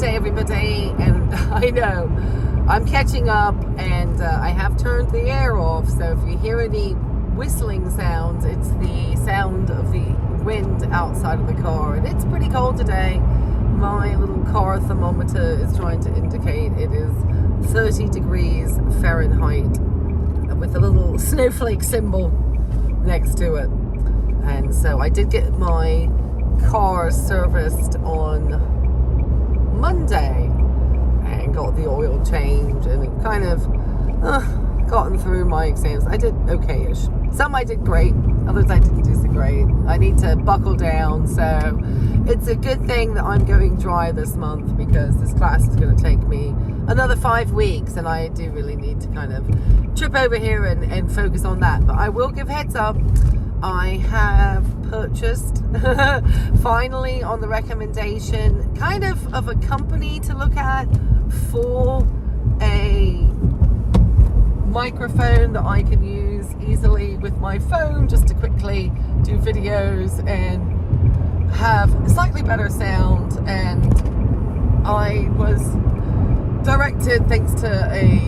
day, everybody. And I know I'm catching up, and I have turned the air off, so if you hear any whistling sounds, it's the sound of the wind outside of the car. And it's pretty cold today. My little car thermometer is trying to indicate it is 30 degrees Fahrenheit with a little snowflake symbol next to it. And so I did get my car serviced on Monday and got the oil change, and it kind of gotten through my exams. I did okay-ish. Some I did great, others I didn't do so great. I need to buckle down, so it's a good thing that I'm going dry this month, because this class is going to take me another 5 weeks, and I do really need to kind of trip over here and focus on that. But I will give heads up, I have purchased, finally on the recommendation, kind of a company to look at for a microphone that I can use easily with my phone just to quickly do videos and have slightly better sound. And I was directed, thanks to a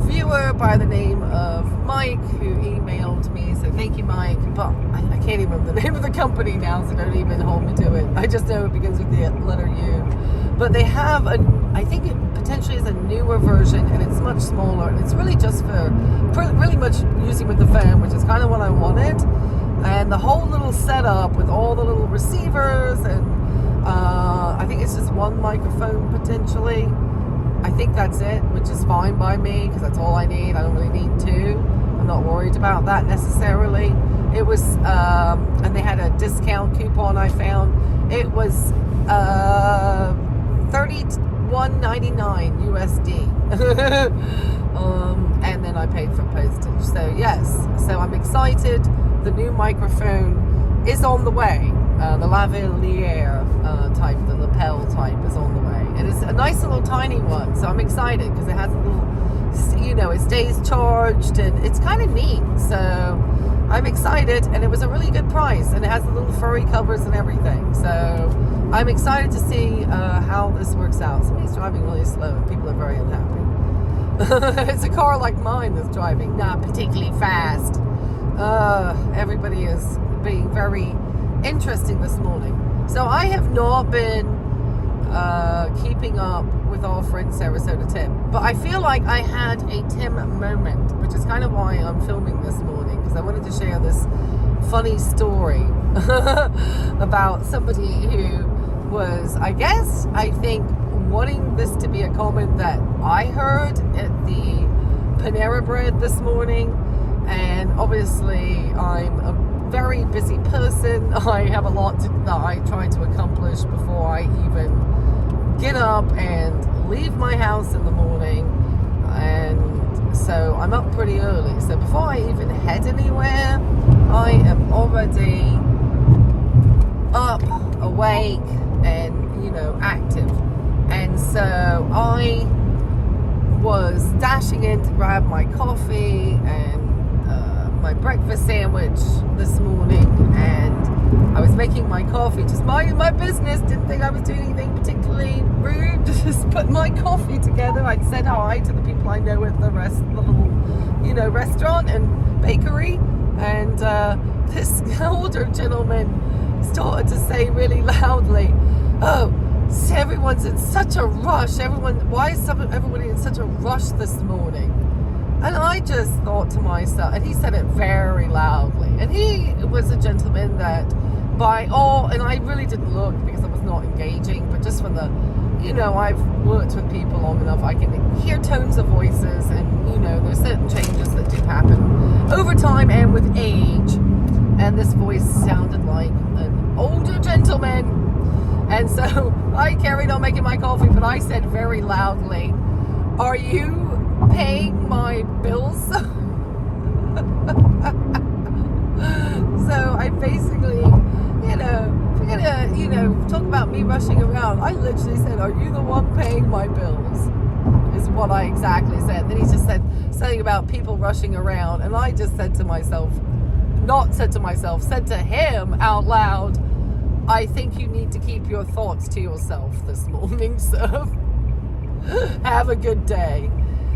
viewer by the name of Mike, who emailed me, so thank you, Mike. But I can't even remember the name of the company now, so don't even hold me to it. I just know it begins with the letter U. But they have I think it potentially is a newer version, and it's much smaller, and it's really just for really much using with the phone, which is kind of what I wanted. And the whole little setup with all the little receivers, and I think it's just one microphone potentially. I think that's it, which is fine by me, because that's all I need. I don't really need two. I'm not worried about that necessarily. It was, and they had a discount coupon I found. It was $31.99 USD. And then I paid for postage. So yes, so I'm excited. The new microphone is on the way. The lavalier type, the lapel type is on the way. And it's a nice little tiny one, so I'm excited because it has a little, it stays charged, and it's kind of neat. So I'm excited, and it was a really good price, and it has the little furry covers and everything. So I'm excited to see how this works out. Somebody's driving really slow, and people are very unhappy. It's a car like mine that's driving not particularly fast. Everybody is being very interesting this morning. So I have not been keeping up with our friend Sarasota Tim, but I feel like I had a Tim moment, which is kind of why I'm filming this morning, because I wanted to share this funny story about somebody who was, I think, wanting this to be a comment that I heard at the Panera bread this morning. And obviously I'm a very busy person. I have a lot that I try to accomplish before I even get up and leave my house in the morning. And so I'm up pretty early. So before I even head anywhere, I am already up, awake, and, active. And so I was dashing in to grab my coffee and my breakfast sandwich this morning, and I was making my coffee, just minding my business, didn't think I was doing anything particularly rude, just put my coffee together. I'd said hi to the people I know at the little, restaurant and bakery, and this older gentleman started to say really loudly, "Oh, everyone's in such a rush. Why is everybody in such a rush this morning?" And I just thought to myself, and he said it very loudly, and he was a gentleman that and I really didn't look because I was not engaging, but just from the, I've worked with people long enough, I can hear tones of voices, and, there's certain changes that do happen over time and with age, and this voice sounded like an older gentleman. And so I carried on making my coffee, but I said very loudly, "Are you paying my bills?" So I basically, talk about me rushing around. I literally said, "Are you the one paying my bills?" Is what I exactly said. Then he just said something about people rushing around, and I just said to him out loud, I think you need to keep your thoughts to yourself this morning, so have a good day.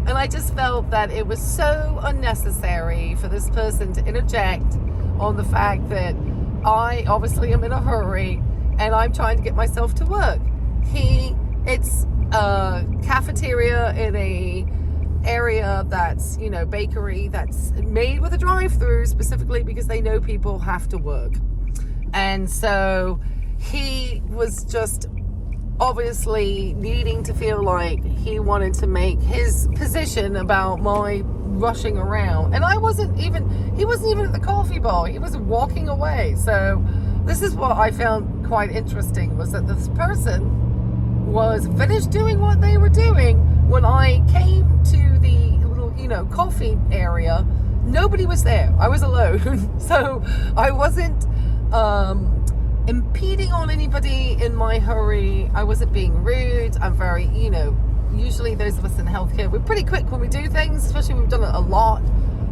And I just felt that it was so unnecessary for this person to interject on the fact that I obviously am in a hurry and I'm trying to get myself to work. It's a cafeteria in a area that's, bakery that's made with a drive-through specifically because they know people have to work. And so he was just obviously needing to feel like he wanted to make his position about my rushing around. And he wasn't even at the coffee bar. He was walking away. So this is what I found quite interesting, was that this person was finished doing what they were doing when I came to the little, coffee area. Nobody was there. I was alone. So I wasn't impeding on anybody in my hurry. I wasn't being rude. I'm very, usually those of us in healthcare, we're pretty quick when we do things, especially when we've done it a lot,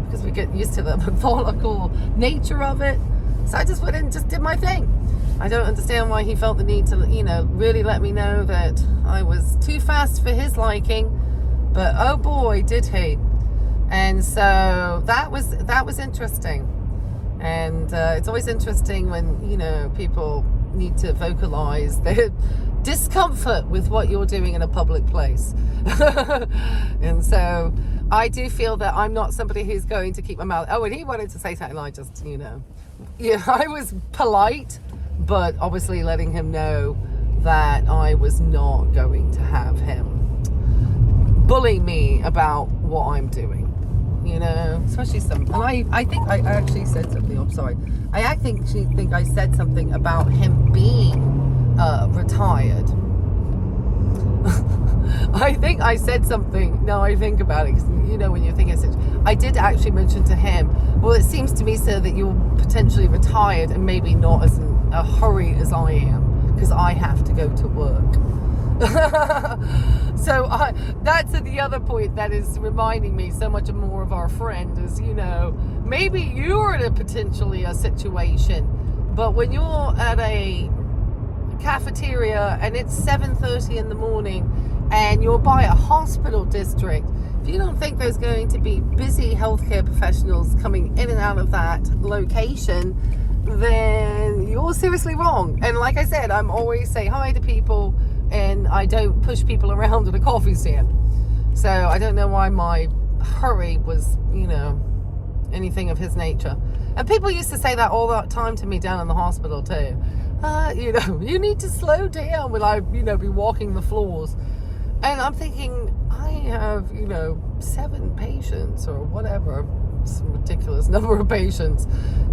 because we get used to the methodical nature of it. So I just went in and just did my thing. I don't understand why he felt the need to, really let me know that I was too fast for his liking. But oh boy, did he. And so that was interesting. And it's always interesting when, people need to vocalize their discomfort with what you're doing in a public place. And so I do feel that I'm not somebody who's going to keep my mouth. Oh, and he wanted to say something, I just, I was polite, but obviously letting him know that I was not going to have him bully me about what I'm doing. Especially and I think I actually said something. I'm sorry. I actually think I said something about him being retired. I think I said something. Now I think about it, because when you think I did actually mention to him, well, it seems to me, sir, that you're potentially retired and maybe not as in a hurry as I am, because I have to go to work. So that's the other point that is reminding me so much more of our friend is, maybe you're in potentially a situation, but when you're at a cafeteria and it's 7:30 in the morning and you're by a hospital district, if you don't think there's going to be busy healthcare professionals coming in and out of that location, then you're seriously wrong. And like I said, I'm always say hi to people, and I don't push people around at a coffee stand. So I don't know why my hurry was, anything of his nature. And people used to say that all the time to me down in the hospital too. You need to slow down when I, be walking the floors. And I'm thinking, I have, 7 patients or whatever, some ridiculous number of patients,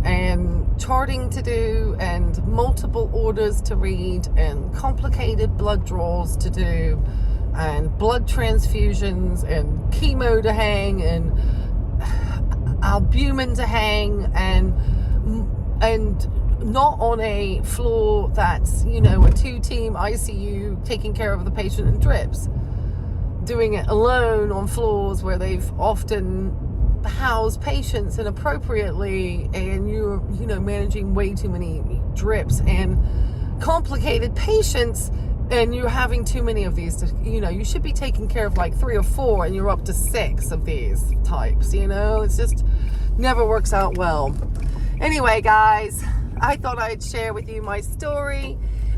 and charting to do, and multiple orders to read, and complicated blood draws to do, and blood transfusions, and chemo to hang, and albumin to hang, and not on a floor that's, a 2-team ICU taking care of the patient in drips, doing it alone on floors where they've often housed patients inappropriately, and you're, managing way too many drips and complicated patients, and you're having too many of these to, you should be taking care of like 3 or 4, and you're up to 6 of these types. It's just never works out well. Anyway, guys, I thought I'd share with you my story.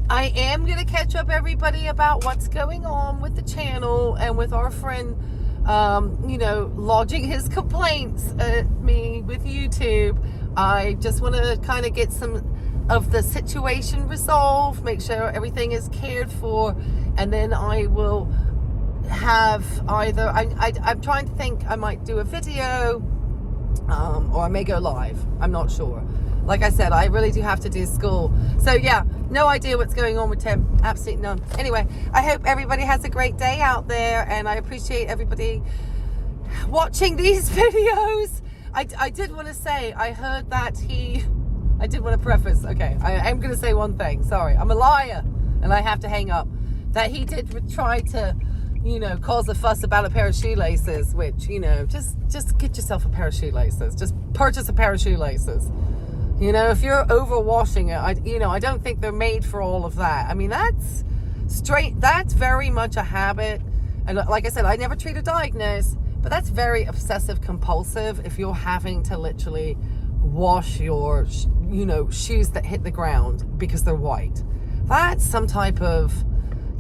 I am going to catch up everybody about what's going on with the channel and with our friend, lodging his complaints at me with YouTube. I just want to kind of get some of the situation resolved, make sure everything is cared for, and then I will have either, I'm trying to think, I might do a video, or I may go live. I'm not sure. Like I said, I really do have to do school. So yeah, no idea what's going on with Tim. Absolutely none. Anyway, I hope everybody has a great day out there, and I appreciate everybody watching these videos. I did want to say, I heard that I did want to preface, okay, I am going to say one thing. Sorry, I'm a liar, and I have to hang up. That he did try to, cause a fuss about a pair of shoelaces, which, just get yourself a pair of shoelaces. Just purchase a pair of shoelaces. You know, if you're overwashing it, I don't think they're made for all of that. I mean, that's very much a habit. And like I said, I never treat or diagnose, but that's very obsessive compulsive if you're having to literally wash your, shoes that hit the ground because they're white. That's some type of,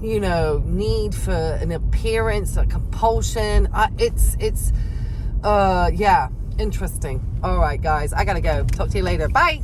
need for an appearance, a compulsion. Yeah, interesting. All right, guys, I gotta go. Talk to you later. Bye.